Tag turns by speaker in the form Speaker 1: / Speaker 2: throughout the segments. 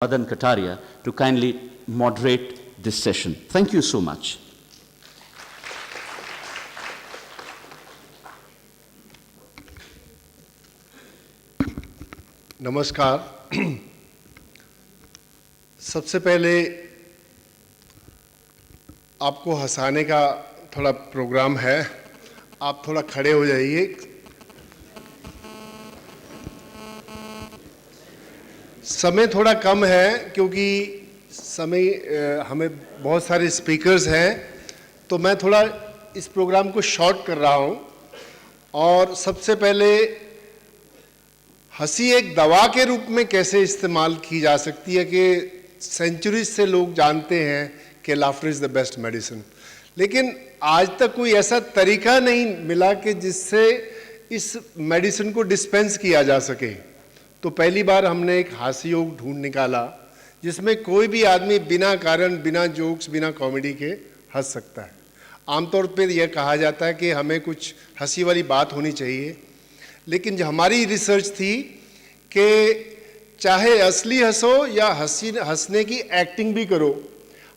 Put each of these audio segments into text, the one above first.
Speaker 1: Madan Kataria to kindly moderate this session. Thank you so much.
Speaker 2: नमस्कार। सबसे पहले आपको हंसाने का थोड़ा प्रोग्राम है, आप थोड़ा खड़े हो जाइए। समय थोड़ा कम है क्योंकि हमें बहुत सारे स्पीकर्स हैं, तो मैं थोड़ा इस प्रोग्राम को शॉर्ट कर रहा हूं। और सबसे पहले हंसी एक दवा के रूप में कैसे इस्तेमाल की जा सकती है कि सेंचुरीज से लोग जानते हैं कि laughter is the best medicine, लेकिन आज तक कोई ऐसा तरीका नहीं मिला कि जिससे इस मेडिसिन को डिस्पेंस किया जा सके। तो पहली बार हमने एक हास्य योग ढूंढ निकाला जिसमें कोई भी आदमी बिना कारण, बिना जोक्स, बिना कॉमेडी के हंस सकता है। आमतौर पर यह कहा जाता है कि हमें कुछ हंसी वाली बात होनी चाहिए, लेकिन जो हमारी रिसर्च थी कि चाहे असली हंसो या हंसने की एक्टिंग भी करो,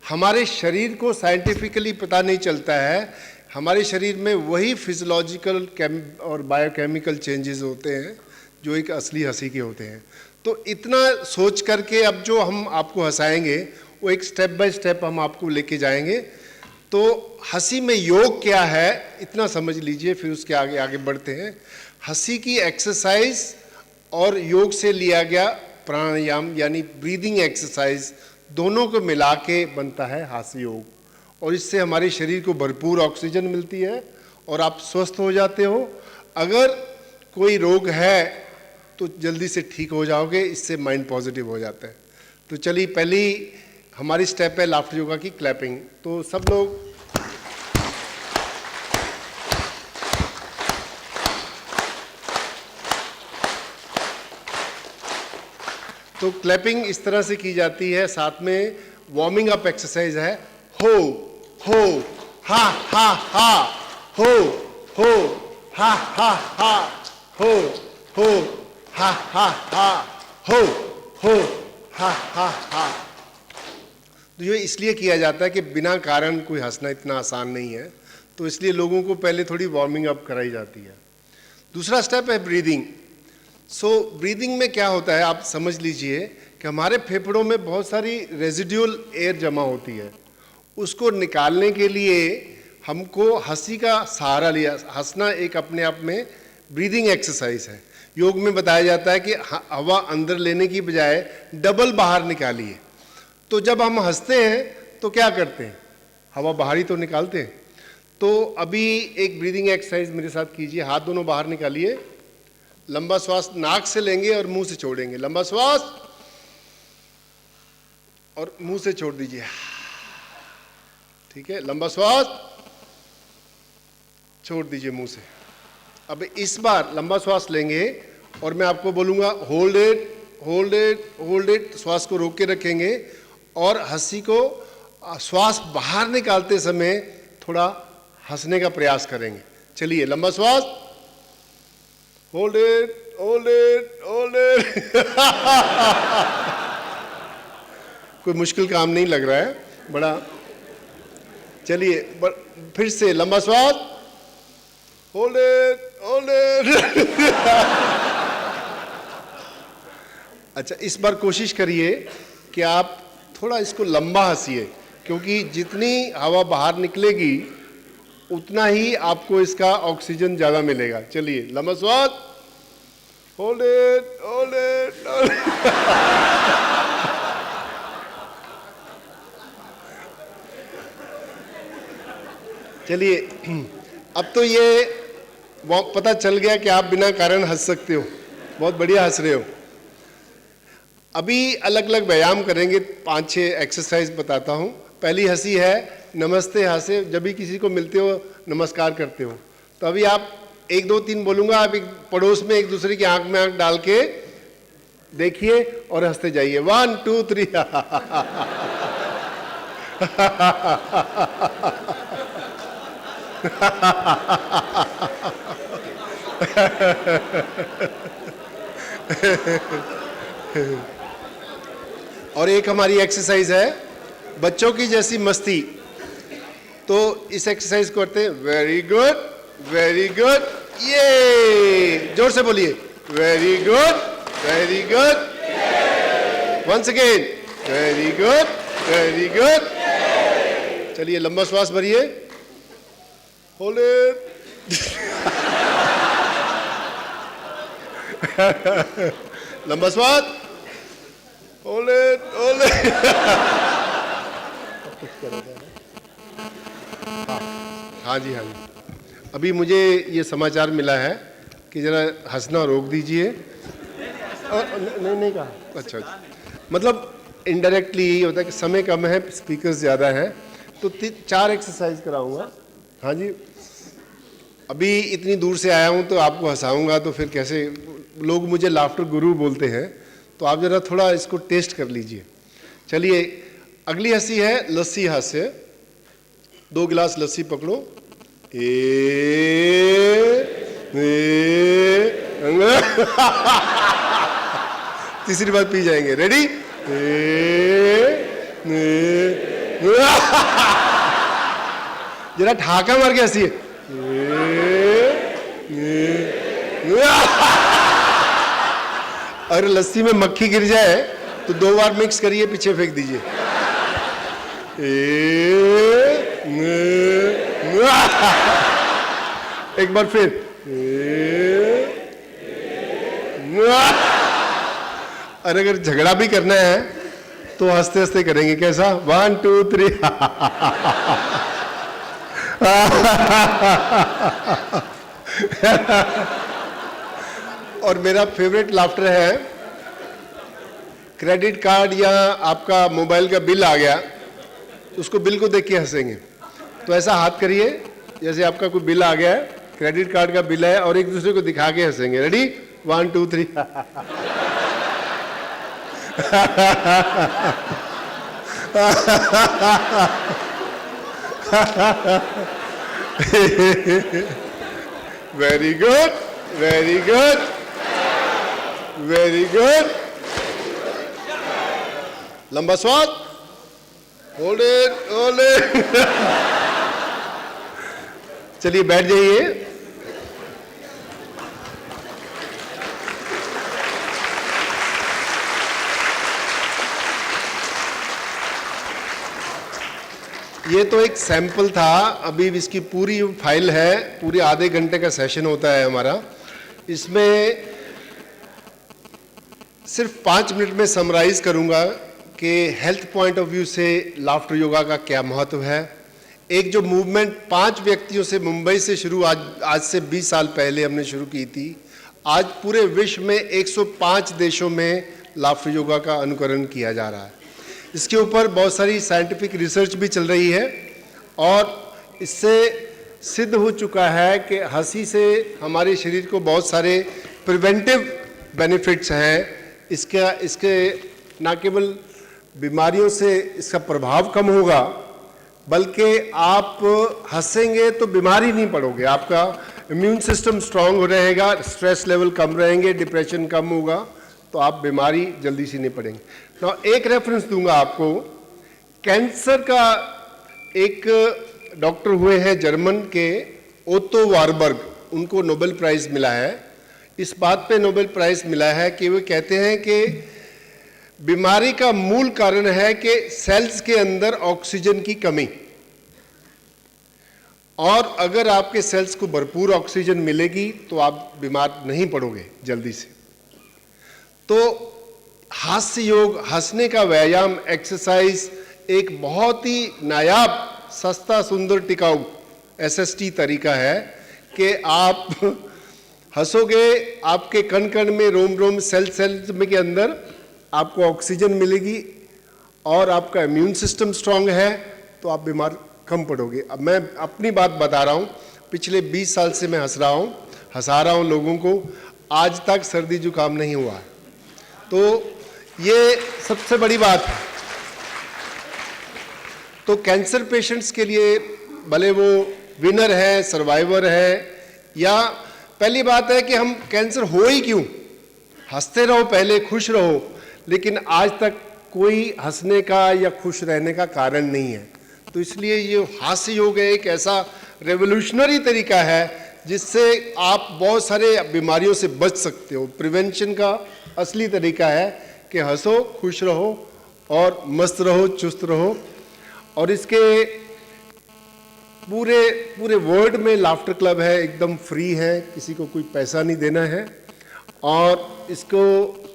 Speaker 2: हमारे शरीर को साइंटिफिकली पता नहीं चलता है। हमारे शरीर में वही फिजियोलॉजिकल और बायोकेमिकल चेंजेस होते हैं जो एक असली हंसी के होते हैं। तो इतना सोच करके अब जो हम आपको हंसाएंगे वो एक स्टेप बाय स्टेप हम आपको लेके जाएंगे। तो हंसी में योग क्या है इतना समझ लीजिए, फिर उसके आगे आगे बढ़ते हैं। हंसी की एक्सरसाइज और योग से लिया गया प्राणायाम यानी ब्रीदिंग एक्सरसाइज, दोनों को मिला के बनता है हास्य योग, और इससे हमारे शरीर को भरपूर ऑक्सीजन मिलती है और आप स्वस्थ हो जाते हो। अगर कोई रोग है तो जल्दी से ठीक हो जाओगे, इससे माइंड पॉजिटिव हो जाता है। तो चलिए, पहली हमारी स्टेप है लाफ्टर योगा की क्लैपिंग। तो सब लोग तो क्लैपिंग इस तरह से की जाती है, साथ में वार्मिंग अप एक्सरसाइज है। हो हो हा हा हा, हो हा हा हा, हो हा हा हा, हो हा हा हा। तो ये इसलिए किया जाता है कि बिना कारण कोई हंसना इतना आसान नहीं है, तो इसलिए लोगों को पहले थोड़ी वार्मिंग अप कराई जाती है। दूसरा स्टेप है ब्रीदिंग। ब्रीदिंग में क्या होता है आप समझ लीजिए कि हमारे फेफड़ों में बहुत सारी रेजिड्यूल एयर जमा होती है, उसको निकालने के लिए हमको हंसी का सहारा लिया। हंसना एक अपने आप में ब्रीदिंग एक्सरसाइज है। योग में बताया जाता है कि हवा अंदर लेने की बजाय डबल बाहर निकालिए। तो जब हम हंसते हैं तो क्या करते हैं, हवा बाहर ही तो निकालते हैं। तो अभी एक ब्रीदिंग एक्सरसाइज मेरे साथ कीजिए। हाथ दोनों बाहर निकालिए, लंबा श्वास नाक से लेंगे और मुंह से छोड़ेंगे। लंबा श्वास और मुंह से छोड़ दीजिए। ठीक है, लंबा श्वास छोड़ दीजिए मुंह से। अब इस बार लंबा श्वास लेंगे और मैं आपको बोलूंगा hold it, hold it, hold it. श्वास को रोक के रखेंगे और हंसी को श्वास बाहर निकालते समय थोड़ा हंसने का प्रयास करेंगे। चलिए, लंबा श्वास, hold it, hold it, hold it. कोई मुश्किल काम नहीं लग रहा है बड़ा। चलिए फिर से लंबा श्वास, होल्ड इट, होल्ड इट। अच्छा, इस बार कोशिश करिए कि आप थोड़ा इसको लंबा हंसिए, क्योंकि जितनी हवा बाहर निकलेगी उतना ही आपको इसका ऑक्सीजन ज़्यादा मिलेगा। चलिए, लंबा श्वास, hold it, hold it, hold it. चलिए, अब तो ये पता चल गया कि आप बिना कारण हंस सकते हो। बहुत बढ़िया हंस रहे हो। अभी अलग अलग व्यायाम करेंगे, 5-6 एक्सरसाइज बताता हूँ। पहली हंसी है नमस्ते हासे। जब भी किसी को मिलते हो नमस्कार करते हो, तो अभी आप 1 2 3 बोलूंगा, आप एक पड़ोस में एक दूसरे की आंख में आंख डाल के देखिए और हंसते जाइए। 1 2 3। और एक हमारी एक्सरसाइज है बच्चों की जैसी मस्ती। तो इस एक्सरसाइज को करते हैं। वेरी गुड, वेरी गुड, ये जोर से बोलिए। Very good, very good, once again, very good, very good. चलिए लंबा श्वास भरिए, होल्ड इट। लंबा श्वास, होल्ड इट, होल्ड इट। हाँ जी, हाँ जी। अभी मुझे ये समाचार मिला है कि जरा हंसना रोक दीजिए। नहीं कहा। अच्छा, मतलब इनडायरेक्टली यही होता है कि समय कम है, स्पीकर्स ज़्यादा हैं, तो 4 एक्सरसाइज कराऊंगा। हाँ जी, अभी इतनी दूर से आया हूँ तो आपको हंसाऊंगा, तो फिर कैसे, लोग मुझे लाफ्टर गुरु बोलते हैं, तो आप जरा थोड़ा इसको टेस्ट कर लीजिए। चलिए, अगली हंसी है लस्सी हास्य। 2 गिलास लस्सी पकड़ो। तीसरी बार पी जाएंगे। रेडी? जरा ठाका मार के हंसिए। अगर लस्सी में मक्खी गिर जाए तो 2 बार मिक्स करिए, पीछे फेंक दीजिए। एक बार फिर। और अगर झगड़ा भी करना है तो हंसते हंसते करेंगे। कैसा? 1 2 3। और मेरा फेवरेट लाफ्टर है, क्रेडिट कार्ड या आपका मोबाइल का बिल आ गया, उसको बिल को देख के हंसेंगे। तो ऐसा हाथ करिए जैसे आपका कोई बिल आ गया है, क्रेडिट कार्ड का बिल है, और एक दूसरे को दिखा के हंसेंगे। Ready? 1 2 3। Very good, very good, very good. लंबा श्वास, होल्ड इट, होल्ड इट। चलिए बैठ जाइए। ये तो एक सैंपल था, अभी इसकी पूरी फाइल है, पूरी आधे घंटे का सेशन होता है हमारा। इसमें सिर्फ 5 मिनट में समराइज करूंगा कि हेल्थ पॉइंट ऑफ व्यू से लाफ्टर योगा का क्या महत्व है। एक जो मूवमेंट 5 व्यक्तियों से मुंबई से शुरू, आज से 20 साल पहले हमने शुरू की थी, आज पूरे विश्व में 105 देशों में लाफ्टर योगा का अनुकरण किया जा रहा है। इसके ऊपर बहुत सारी साइंटिफिक रिसर्च भी चल रही है, और इससे सिद्ध हो चुका है कि हंसी से हमारे शरीर को बहुत सारे प्रिवेंटिव बेनिफिट्स हैं। इसके न केवल बीमारियों से इसका प्रभाव कम होगा, बल्कि आप हंसेंगे तो बीमारी नहीं पड़ोगे, आपका इम्यून सिस्टम स्ट्रांग रहेगा, स्ट्रेस लेवल कम रहेंगे, डिप्रेशन कम होगा, तो आप बीमारी जल्दी से नहीं पड़ेंगे। तो एक रेफरेंस दूंगा आपको, कैंसर का एक डॉक्टर हुए हैं जर्मन के, ओतो वारबर्ग, उनको नोबेल प्राइज मिला है। इस बात पे नोबेल प्राइज मिला है कि वो कहते हैं कि बीमारी का मूल कारण है कि सेल्स के अंदर ऑक्सीजन की कमी, और अगर आपके सेल्स को भरपूर ऑक्सीजन मिलेगी तो आप बीमार नहीं पड़ोगे जल्दी से। तो हास्य योग, हंसने का व्यायाम, एक्सरसाइज एक बहुत ही नायाब, सस्ता, सुंदर, टिकाऊ SST तरीका है कि आप हंसोगे, आपके कण कण में, रोम रोम, सेल में के अंदर आपको ऑक्सीजन मिलेगी, और आपका इम्यून सिस्टम स्ट्रांग है, तो आप बीमार कम पड़ोगे। अब मैं अपनी बात बता रहा हूँ, पिछले 20 साल से मैं हंसा रहा हूँ लोगों को, आज तक सर्दी जुकाम नहीं हुआ है। तो ये सबसे बड़ी बात है। तो कैंसर पेशेंट्स के लिए, भले वो विनर है, सर्वाइवर है, या पहली बात है कि हम कैंसर हो ही क्यों, हंसते रहो, पहले खुश रहो, लेकिन आज तक कोई हंसने का या खुश रहने का कारण नहीं है। तो इसलिए ये हास्य योग है एक ऐसा रेवोल्यूशनरी तरीका है जिससे आप बहुत सारे बीमारियों से बच सकते हो। प्रिवेंशन का असली तरीका है कि हंसो, खुश रहो और मस्त रहो, चुस्त रहो। और इसके पूरे वर्ल्ड में लाफ्टर क्लब है, एकदम फ्री है, किसी को कोई पैसा नहीं देना है। और इसको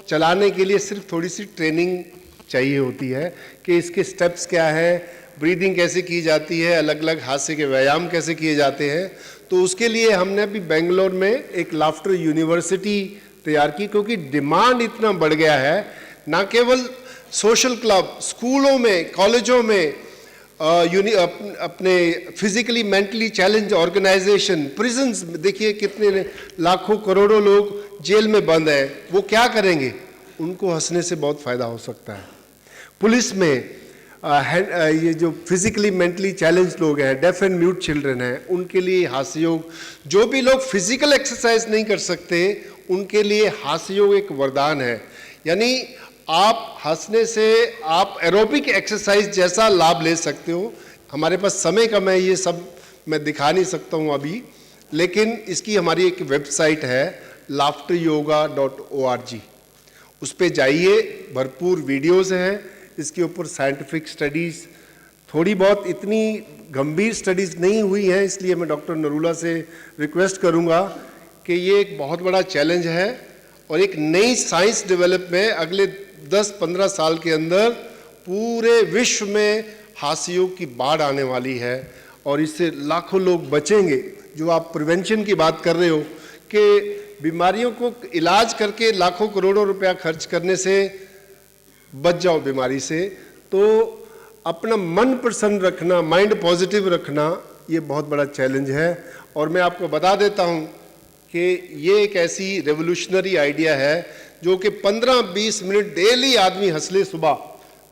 Speaker 2: चलाने के लिए सिर्फ थोड़ी सी ट्रेनिंग चाहिए होती है कि इसके स्टेप्स क्या है, ब्रीदिंग कैसे की जाती है, अलग अलग हास्य के व्यायाम कैसे किए जाते हैं। तो उसके लिए हमने अभी बेंगलोर में एक लाफ्टर यूनिवर्सिटी तैयार की, क्योंकि डिमांड इतना बढ़ गया है। ना केवल सोशल क्लब, स्कूलों में, कॉलेजों में, अपने physically mentally challenge organisation, prisons, देखिए कितने लाखों करोड़ों लोग जेल में बंद हैं, वो क्या करेंगे? उनको हंसने से बहुत फायदा हो सकता है। पुलिस में ये जो फिजिकली मेंटली चैलेंज लोग हैं, डेफ एंड म्यूट चिल्ड्रन हैं, उनके लिए हास्य योग, जो भी लोग फिजिकल एक्सरसाइज नहीं कर सकते उनके लिए हास्य योग एक वरदान है। यानी आप हंसने से आप एरोबिक एक्सरसाइज जैसा लाभ ले सकते हो। हमारे पास समय कम है, ये सब मैं दिखा नहीं सकता हूँ अभी, लेकिन इसकी हमारी एक वेबसाइट है laughteryoga.org। उस पे जाइए, भरपूर वीडियोस हैं, इसके ऊपर साइंटिफिक स्टडीज़, थोड़ी बहुत इतनी गंभीर स्टडीज़ नहीं हुई हैं, इसलिए मैं डॉक्टर नरूला से रिक्वेस्ट करूंगा कि ये एक बहुत बड़ा चैलेंज है और एक नई साइंस डेवलप में अगले 10-15 साल के अंदर पूरे विश्व में हास्य योग की बाढ़ आने वाली है और इससे लाखों लोग बचेंगे। जो आप प्रिवेंशन की बात कर रहे हो कि बीमारियों को इलाज करके लाखों करोड़ों रुपया खर्च करने से बच जाओ बीमारी से, तो अपना मन प्रसन्न रखना, माइंड पॉजिटिव रखना, ये बहुत बड़ा चैलेंज है। और मैं आपको बता देता हूँ कि ये एक ऐसी रेवोल्यूशनरी आइडिया है जो कि 15-20 मिनट डेली आदमी हंस ले सुबह,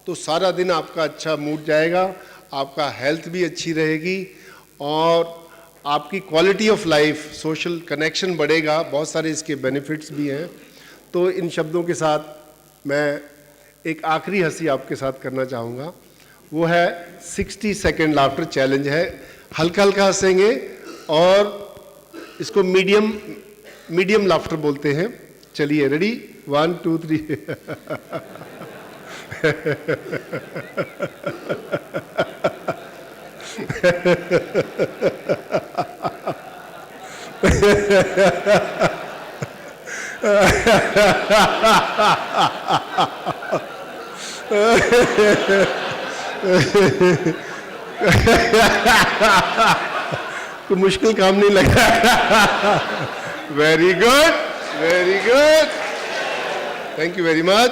Speaker 2: तो सारा दिन आपका अच्छा मूड जाएगा, आपका हेल्थ भी अच्छी रहेगी और आपकी quality of life, social connection बढ़ेगा। बहुत सारे इसके बेनिफिट्स भी हैं। तो इन शब्दों के साथ मैं एक आखिरी हंसी आपके साथ करना चाहूँगा, वो है 60 सेकेंड लाफ्टर चैलेंज है। हल्का हल्का हंसेंगे और इसको मीडियम लाफ्टर बोलते हैं। चलिए, रेडी, 1 2 3 तो मुश्किल काम नहीं लगा। Very good, very good, thank you very much.